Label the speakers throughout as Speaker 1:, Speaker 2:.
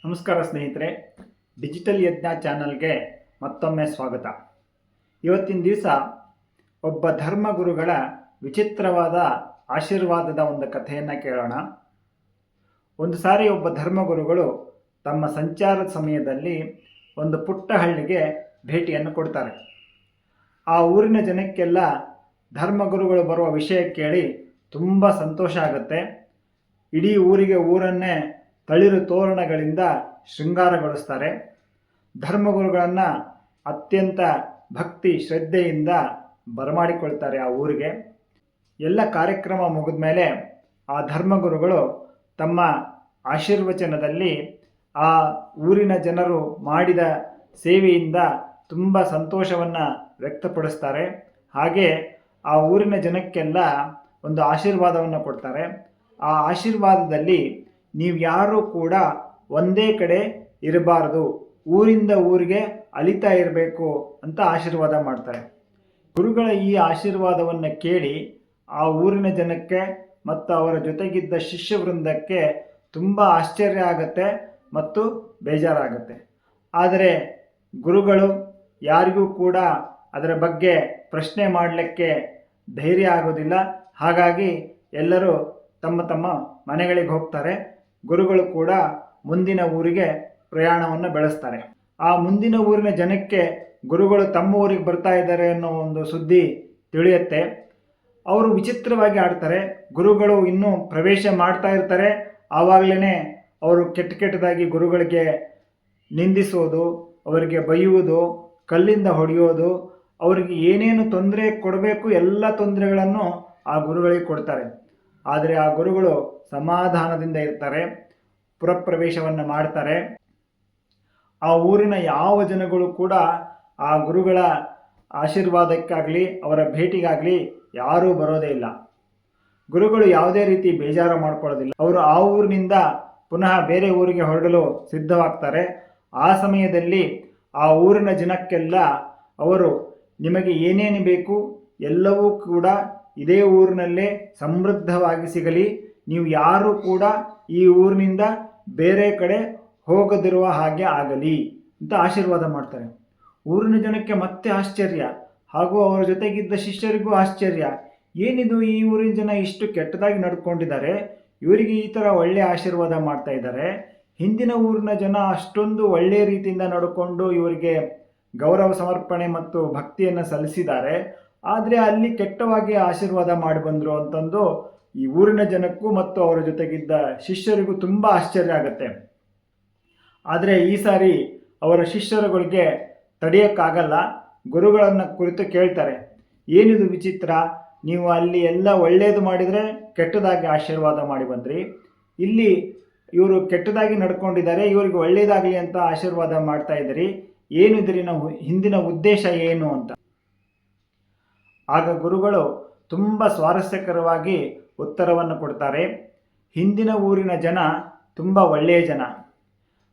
Speaker 1: ನಮಸ್ಕಾರ ಸ್ನೇಹಿತರೆ, ಡಿಜಿಟಲ್ ಯಜ್ಞ ಚಾನಲ್ಗೆ ಮತ್ತೊಮ್ಮೆ ಸ್ವಾಗತ. ಇವತ್ತಿನ ದಿವಸ ಒಬ್ಬ ಧರ್ಮಗುರುಗಳ ವಿಚಿತ್ರವಾದ ಆಶೀರ್ವಾದದ ಒಂದು ಕಥೆಯನ್ನು ಕೇಳೋಣ. ಒಂದು ಸಾರಿ ಒಬ್ಬ ಧರ್ಮಗುರುಗಳು ತಮ್ಮ ಸಂಚಾರದ ಸಮಯದಲ್ಲಿ ಒಂದು ಪುಟ್ಟ ಹಳ್ಳಿಗೆ ಭೇಟಿಯನ್ನು ಕೊಡ್ತಾರೆ. ಆ ಊರಿನ ಜನಕ್ಕೆಲ್ಲ ಧರ್ಮಗುರುಗಳು ಬರುವ ವಿಷಯ ಕೇಳಿ ತುಂಬ ಸಂತೋಷ ಆಗುತ್ತೆ. ಇಡೀ ಊರನ್ನೇ ತಳಿರು ತೋರಣಗಳಿಂದ ಶೃಂಗಾರಗೊಳಿಸ್ತಾರೆ. ಧರ್ಮಗುರುಗಳನ್ನು ಅತ್ಯಂತ ಭಕ್ತಿ ಶ್ರದ್ಧೆಯಿಂದ ಬರಮಾಡಿಕೊಳ್ತಾರೆ ಆ ಊರಿಗೆ. ಎಲ್ಲ ಕಾರ್ಯಕ್ರಮ ಮುಗಿದ ಮೇಲೆ ಆ ಧರ್ಮಗುರುಗಳು ತಮ್ಮ ಆಶೀರ್ವಚನದಲ್ಲಿ ಆ ಊರಿನ ಜನರು ಮಾಡಿದ ಸೇವೆಯಿಂದ ತುಂಬ ಸಂತೋಷವನ್ನು ವ್ಯಕ್ತಪಡಿಸ್ತಾರೆ. ಹಾಗೆ ಆ ಊರಿನ ಜನಕ್ಕೆಲ್ಲ ಒಂದು ಆಶೀರ್ವಾದವನ್ನು ಕೊಡ್ತಾರೆ. ಆ ಆಶೀರ್ವಾದದಲ್ಲಿ ನೀವು ಯಾರೂ ಕೂಡ ಒಂದೇ ಕಡೆ ಇರಬಾರದು, ಊರಿಂದ ಊರಿಗೆ ಅಲಿತಾ ಇರಬೇಕು ಅಂತ ಆಶೀರ್ವಾದ ಮಾಡ್ತಾರೆ. ಗುರುಗಳ ಈ ಆಶೀರ್ವಾದವನ್ನು ಕೇಳಿ ಆ ಊರಿನ ಜನಕ್ಕೆ ಮತ್ತು ಅವರ ಜೊತೆಗಿದ್ದ ಶಿಷ್ಯವೃಂದಕ್ಕೆ ತುಂಬ ಆಶ್ಚರ್ಯ ಆಗುತ್ತೆ ಮತ್ತು ಬೇಜಾರಾಗುತ್ತೆ. ಆದರೆ ಗುರುಗಳು ಯಾರಿಗೂ ಕೂಡ ಅದರ ಬಗ್ಗೆ ಪ್ರಶ್ನೆ ಮಾಡಲಿಕ್ಕೆ ಧೈರ್ಯ ಆಗೋದಿಲ್ಲ. ಹಾಗಾಗಿ ಎಲ್ಲರೂ ತಮ್ಮ ತಮ್ಮ ಮನೆಗಳಿಗೆ ಹೋಗ್ತಾರೆ. ಗುರುಗಳು ಕೂಡ ಮುಂದಿನ ಊರಿಗೆ ಪ್ರಯಾಣವನ್ನು ಬೆಳೆಸ್ತಾರೆ. ಆ ಮುಂದಿನ ಊರಿನ ಜನಕ್ಕೆ ಗುರುಗಳು ತಮ್ಮ ಊರಿಗೆ ಬರ್ತಾ ಇದ್ದಾರೆ ಅನ್ನೋ ಒಂದು ಸುದ್ದಿ ತಿಳಿಯುತ್ತೆ. ಅವರು ವಿಚಿತ್ರವಾಗಿ ಆಡ್ತಾರೆ. ಗುರುಗಳು ಇನ್ನೂ ಪ್ರವೇಶ ಮಾಡ್ತಾ ಇರ್ತಾರೆ. ಆವಾಗಲೇ ಅವರು ಕೆಟ್ಟದಾಗಿ ಗುರುಗಳಿಗೆ ನಿಂದಿಸೋದು, ಅವರಿಗೆ ಬೈಯುವುದು, ಕಲ್ಲಿಂದ ಹೊಡೆಯೋದು, ಅವರಿಗೆ ಏನೇನು ತೊಂದರೆ ಕೊಡಬೇಕು ಎಲ್ಲ ತೊಂದರೆಗಳನ್ನು ಆ ಗುರುಗಳಿಗೆ ಕೊಡ್ತಾರೆ. ಆದರೆ ಆ ಗುರುಗಳು ಸಮಾಧಾನದಿಂದ ಇರ್ತಾರೆ, ಪುರಪ್ರವೇಶವನ್ನು ಮಾಡ್ತಾರೆ. ಆ ಊರಿನ ಯಾವ ಜನಗಳು ಕೂಡ ಆ ಗುರುಗಳ ಆಶೀರ್ವಾದಕ್ಕಾಗಲಿ ಅವರ ಭೇಟಿಗಾಗಲಿ ಯಾರೂ ಬರೋದೇ ಇಲ್ಲ. ಗುರುಗಳು ಯಾವುದೇ ರೀತಿ ಬೇಜಾರು ಮಾಡ್ಕೊಳ್ಳೋದಿಲ್ಲ. ಅವರು ಆ ಊರಿನಿಂದ ಪುನಃ ಬೇರೆ ಊರಿಗೆ ಹೊರಡಲು ಸಿದ್ಧವಾಗ್ತಾರೆ. ಆ ಸಮಯದಲ್ಲಿ ಆ ಊರಿನ ಜನಕ್ಕೆಲ್ಲ ಅವರು ನಿಮಗೆ ಏನೇನು ಬೇಕು ಎಲ್ಲವೂ ಕೂಡ ಇದೇ ಊರಿನಲ್ಲೇ ಸಮೃದ್ಧವಾಗಿ ಸಿಗಲಿ, ನೀವು ಯಾರೂ ಕೂಡ ಈ ಊರಿನಿಂದ ಬೇರೆ ಕಡೆ ಹೋಗದಿರುವ ಹಾಗೆ ಆಗಲಿ ಅಂತ ಆಶೀರ್ವಾದ ಮಾಡ್ತಾರೆ. ಊರಿನ ಜನಕ್ಕೆ ಮತ್ತೆ ಆಶ್ಚರ್ಯ, ಹಾಗೂ ಅವರ ಜೊತೆಗಿದ್ದ ಶಿಷ್ಯರಿಗೂ ಆಶ್ಚರ್ಯ. ಏನಿದು, ಈ ಊರಿನ ಜನ ಇಷ್ಟು ಕೆಟ್ಟದಾಗಿ ನಡ್ಕೊಂಡಿದ್ದಾರೆ, ಇವರಿಗೆ ಈ ಥರ ಒಳ್ಳೆಯ ಆಶೀರ್ವಾದ ಮಾಡ್ತಾ ಇದ್ದಾರೆ. ಹಿಂದಿನ ಊರಿನ ಜನ ಅಷ್ಟೊಂದು ಒಳ್ಳೆಯ ರೀತಿಯಿಂದ ನಡ್ಕೊಂಡು ಇವರಿಗೆ ಗೌರವ ಸಮರ್ಪಣೆ ಮತ್ತು ಭಕ್ತಿಯನ್ನು ಸಲ್ಲಿಸಿದ್ದಾರೆ, ಆದರೆ ಅಲ್ಲಿ ಕೆಟ್ಟವಾಗಿ ಆಶೀರ್ವಾದ ಮಾಡಿ ಬಂದರು ಅಂತಂದು ಈ ಊರಿನ ಜನಕ್ಕೂ ಮತ್ತು ಅವರ ಜೊತೆಗಿದ್ದ ಶಿಷ್ಯರಿಗೂ ತುಂಬ ಆಶ್ಚರ್ಯ ಆಗುತ್ತೆ. ಆದರೆ ಈ ಸಾರಿ ಅವರ ಶಿಷ್ಯರುಗಳಿಗೆ ತಡೆಯೋಕ್ಕಾಗಲ್ಲ. ಗುರುಗಳನ್ನು ಕುರಿತು ಕೇಳ್ತಾರೆ, ಏನಿದು ವಿಚಿತ್ರ, ನೀವು ಅಲ್ಲಿ ಎಲ್ಲ ಒಳ್ಳೆಯದು ಮಾಡಿದರೆ ಕೆಟ್ಟದಾಗಿ ಆಶೀರ್ವಾದ ಮಾಡಿ ಬಂದ್ರಿ, ಇಲ್ಲಿ ಇವರು ಕೆಟ್ಟದಾಗಿ ನಡ್ಕೊಂಡಿದ್ದಾರೆ, ಇವರಿಗೆ ಒಳ್ಳೆಯದಾಗಲಿ ಅಂತ ಆಶೀರ್ವಾದ ಮಾಡ್ತಾ ಇದ್ದೀರಿ, ಏನಿದ್ರಿ ನಾವು ಹಿಂದಿನ ಉದ್ದೇಶ ಏನು ಅಂತ. ಆಗ ಗುರುಗಳು ತುಂಬ ಸ್ವಾರಸ್ಯಕರವಾಗಿ ಉತ್ತರವನ್ನು ಕೊಡ್ತಾರೆ. ಹಿಂದಿನ ಊರಿನ ಜನ ತುಂಬ ಒಳ್ಳೆಯ ಜನ.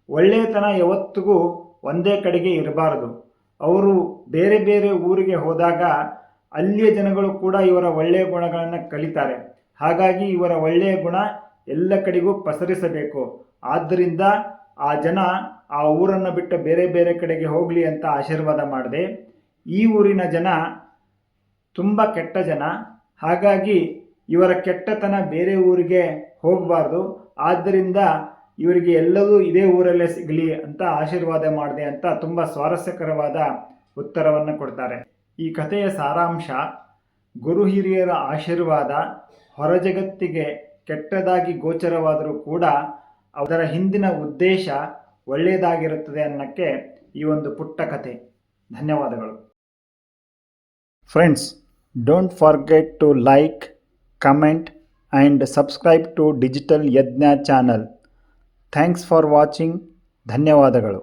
Speaker 1: ಒಳ್ಳೆಯತನ ಯಾವತ್ತಿಗೂ ಒಂದೇ ಕಡೆಗೆ ಇರಬಾರದು. ಅವರು ಬೇರೆ ಬೇರೆ ಊರಿಗೆ ಹೋದಾಗ ಅಲ್ಲಿಯ ಜನಗಳು ಕೂಡ ಇವರ ಒಳ್ಳೆಯ ಗುಣಗಳನ್ನು ಕಲಿತಾರೆ. ಹಾಗಾಗಿ ಇವರ ಒಳ್ಳೆಯ ಗುಣ ಎಲ್ಲ ಕಡೆಗೂ ಪಸರಿಸಬೇಕು. ಆದ್ದರಿಂದ ಆ ಜನ ಆ ಊರನ್ನು ಬಿಟ್ಟು ಬೇರೆ ಬೇರೆ ಕಡೆಗೆ ಹೋಗಲಿ ಅಂತ ಆಶೀರ್ವಾದ ಮಾಡಿದೆ. ಈ ಊರಿನ ಜನ ತುಂಬ ಕೆಟ್ಟ ಜನ, ಹಾಗಾಗಿ ಇವರ ಕೆಟ್ಟತನ ಬೇರೆ ಊರಿಗೆ ಹೋಗಬಾರ್ದು, ಆದ್ದರಿಂದ ಇವರಿಗೆ ಎಲ್ಲವೂ ಇದೇ ಊರಲ್ಲೇ ಸಿಗಲಿ ಅಂತ ಆಶೀರ್ವಾದ ಮಾಡಿದೆ ಅಂತ ತುಂಬ ಸ್ವಾರಸ್ಯಕರವಾದ ಉತ್ತರವನ್ನು ಕೊಡ್ತಾರೆ. ಈ ಕಥೆಯ ಸಾರಾಂಶ, ಗುರು ಹಿರಿಯರ ಆಶೀರ್ವಾದ ಹೊರ ಜಗತ್ತಿಗೆ ಕೆಟ್ಟದಾಗಿ ಗೋಚರವಾದರೂ ಕೂಡ ಅದರ ಹಿಂದಿನ ಉದ್ದೇಶ ಒಳ್ಳೆಯದಾಗಿರುತ್ತದೆ ಅನ್ನೋಕ್ಕೆ ಈ ಒಂದು ಪುಟ್ಟ ಕಥೆ. ಧನ್ಯವಾದಗಳು. Friends, don't forget to like, comment and subscribe to digital Yajna channel. Thanks for watching. ಧನ್ಯವಾದಗಳು.